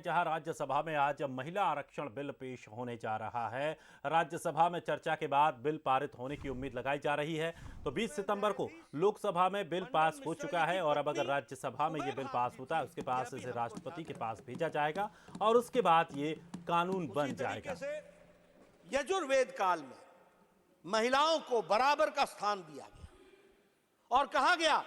जहां राज्यसभा में आज महिला आरक्षण बिल पेश होने जा रहा है। राज्यसभा में चर्चा के बाद बिल पारित होने की उम्मीद लगाई जा रही है। तो 20 सितंबर को लोकसभा में बिल पास हो चुका है और अब अगर राज्यसभा में ये बिल पास होता है उसके पास इसे राष्ट्रपति के पास भेजा जाएगा और उसके बाद ये कानून बन जाएगा। यजुर्वेद काल में महिलाओं को बराबर का स्थान दिया गया और कहा गया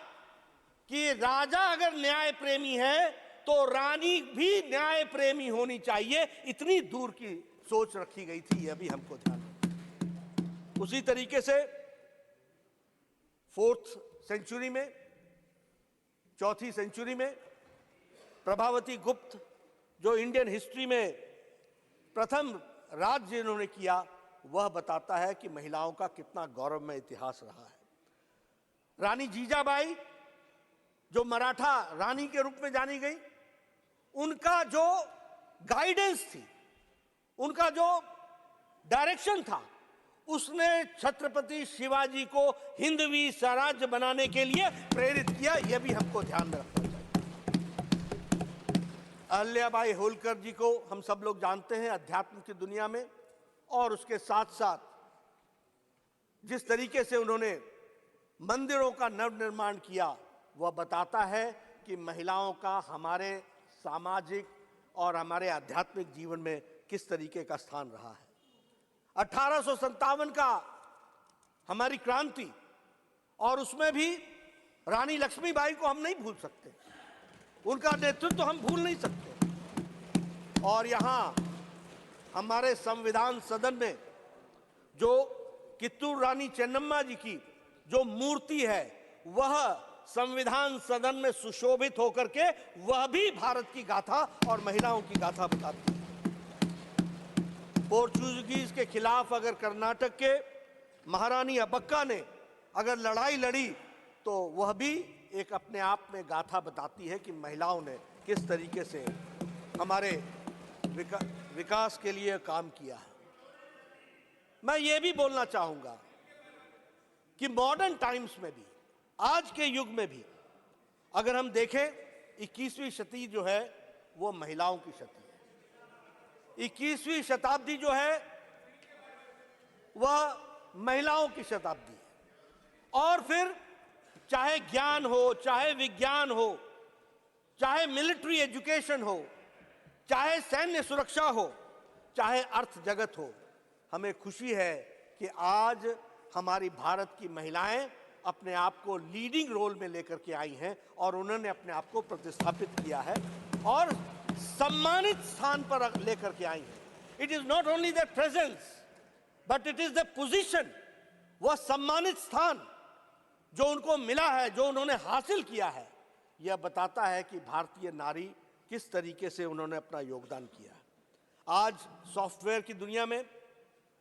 कि राजा अगर न्याय प्रेमी है तो रानी भी न्याय प्रेमी होनी चाहिए। इतनी दूर की सोच रखी गई थी, यह भी हमको ध्यान रखना। उसी तरीके से 4th सेंचुरी में, 4वीं सेंचुरी में प्रभावती गुप्त जो इंडियन हिस्ट्री में प्रथम राज्य इन्होंने किया, वह बताता है कि महिलाओं का कितना गौरवमय इतिहास रहा है। रानी जीजाबाई जो मराठा रानी के रूप में जानी गई, उनका जो गाइडेंस थी, उनका जो डायरेक्शन था, उसने छत्रपति शिवाजी को हिंदवी स्वराज्य बनाने के लिए प्रेरित किया। यह भी हमको ध्यान में रखना चाहिए। अहिल्याबाई होलकर जी को हम सब लोग जानते हैं अध्यात्म की दुनिया में, और उसके साथ साथ जिस तरीके से उन्होंने मंदिरों का नवनिर्माण किया, वह बताता है कि महिलाओं का हमारे सामाजिक और हमारे आध्यात्मिक जीवन में किस तरीके का स्थान रहा है। 1857 का हमारी क्रांति, और उसमें भी रानी लक्ष्मीबाई को हम नहीं भूल सकते, उनका नेतृत्व हम भूल नहीं सकते। और यहाँ हमारे संविधान सदन में जो कित्तूर रानी चेन्नम्मा जी की जो मूर्ति है, वह संविधान सदन में सुशोभित होकर के वह भी भारत की गाथा और महिलाओं की गाथा बताती है। पोर्चुगीज के खिलाफ अगर कर्नाटक के महारानी अब्बक्का ने अगर लड़ाई लड़ी, तो वह भी एक अपने आप में गाथा बताती है कि महिलाओं ने किस तरीके से हमारे विकास के लिए काम किया है। मैं ये भी बोलना चाहूंगा कि मॉडर्न टाइम्स में भी, आज के युग में भी अगर हम देखें, 21वीं शताब्दी जो है वो महिलाओं की शताब्दी है। 21वीं शताब्दी जो है वह महिलाओं की शताब्दी है। और फिर चाहे ज्ञान हो, चाहे विज्ञान हो, चाहे मिलिट्री एजुकेशन हो, चाहे सैन्य सुरक्षा हो, चाहे अर्थ जगत हो, हमें खुशी है कि आज हमारी भारत की महिलाएं अपने आप को लीडिंग रोल में लेकर के आई हैं और उन्होंने अपने आप को प्रतिस्थापित किया है और सम्मानित स्थान पर लेकर के आई हैं। It is not only the presence but it is the position, वह सम्मानित स्थान जो उनको मिला है, जो उन्होंने हासिल किया है, यह बताता है कि भारतीय नारी किस तरीके से उन्होंने अपना योगदान किया है। आज सॉफ्टवेयर की दुनिया में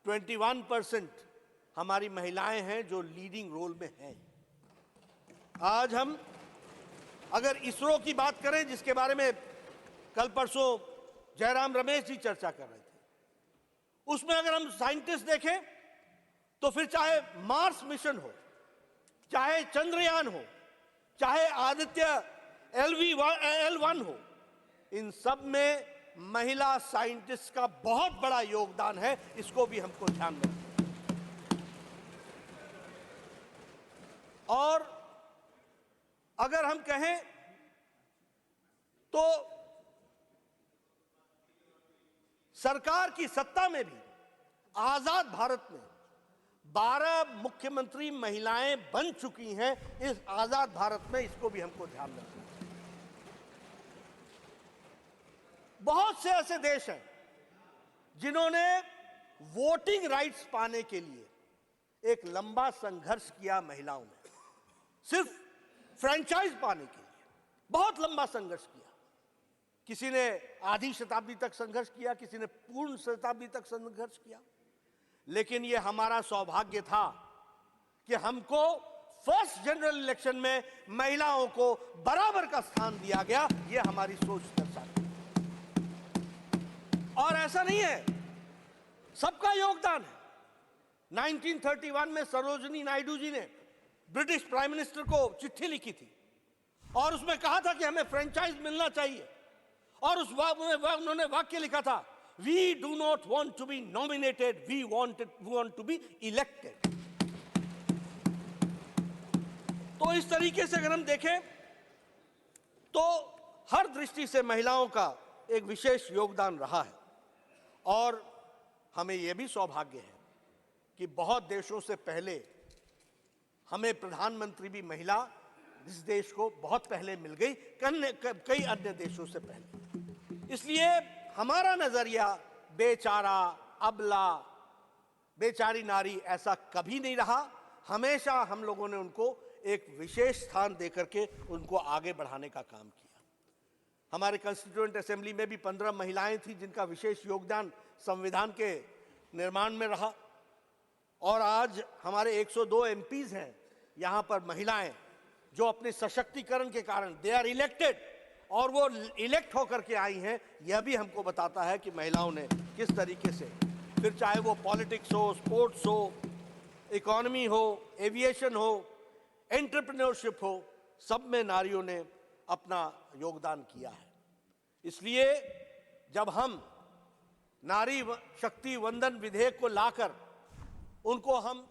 21% हमारी महिलाएं हैं जो लीडिंग रोल में हैं। आज हम अगर इसरो की बात करें, जिसके बारे में कल परसों जयराम रमेश जी चर्चा कर रहे थे, उसमें अगर हम साइंटिस्ट देखें तो फिर चाहे मार्स मिशन हो, चाहे चंद्रयान हो, चाहे आदित्य L1 हो, इन सब में महिला साइंटिस्ट का बहुत बड़ा योगदान है। इसको भी हमको ध्यान में रखना। और अगर हम कहें तो सरकार की सत्ता में भी आजाद भारत में 12 मुख्यमंत्री महिलाएं बन चुकी हैं इस आजाद भारत में। इसको भी हमको ध्यान में रखना। बहुत से ऐसे देश हैं जिन्होंने वोटिंग राइट्स पाने के लिए एक लंबा संघर्ष किया। महिलाओं ने सिर्फ फ्रेंचाइज पाने के लिए बहुत लंबा संघर्ष किया। किसी ने आधी शताब्दी तक संघर्ष किया, किसी ने पूर्ण शताब्दी तक संघर्ष किया। लेकिन यह हमारा सौभाग्य था कि हमको फर्स्ट जनरल इलेक्शन में महिलाओं को बराबर का स्थान दिया गया। यह हमारी सोच दर्शाती है। और ऐसा नहीं है, सबका योगदान है। 1931 में सरोजिनी नायडू जी ने ब्रिटिश प्राइम मिनिस्टर को चिट्ठी लिखी थी और उसमें कहा था कि हमें फ्रेंचाइज मिलना चाहिए। और उस उन्होंने वाक्य लिखा था, we do not want to be nominated, we want to be elected. तो इस तरीके से अगर हम देखें तो हर दृष्टि से महिलाओं का एक विशेष योगदान रहा है। और हमें यह भी सौभाग्य है कि बहुत देशों से पहले हमें प्रधानमंत्री भी महिला इस देश को बहुत पहले मिल गई, कई अन्य देशों से पहले। इसलिए हमारा नजरिया बेचारा, अबला, बेचारी नारी ऐसा कभी नहीं रहा। हमेशा हम लोगों ने उनको एक विशेष स्थान देकर के उनको आगे बढ़ाने का काम किया। हमारे कॉन्स्टिट्यूएंट असेंबली में भी 15 महिलाएं थी जिनका विशेष योगदान संविधान के निर्माण में रहा। और आज हमारे 102 एमपीज हैं यहां पर महिलाएं, जो अपने सशक्तिकरण के कारण दे आर इलेक्टेड, और वो इलेक्ट होकर के आई हैं। यह भी हमको बताता है कि महिलाओं ने किस तरीके से, फिर चाहे वो पॉलिटिक्स हो, स्पोर्ट्स हो, इकोनॉमी हो, एविएशन हो, एंटरप्रेन्योरशिप हो, सब में नारियों ने अपना योगदान किया है। इसलिए जब हम नारी शक्ति वंदन विधेयक को लाकर उनको हम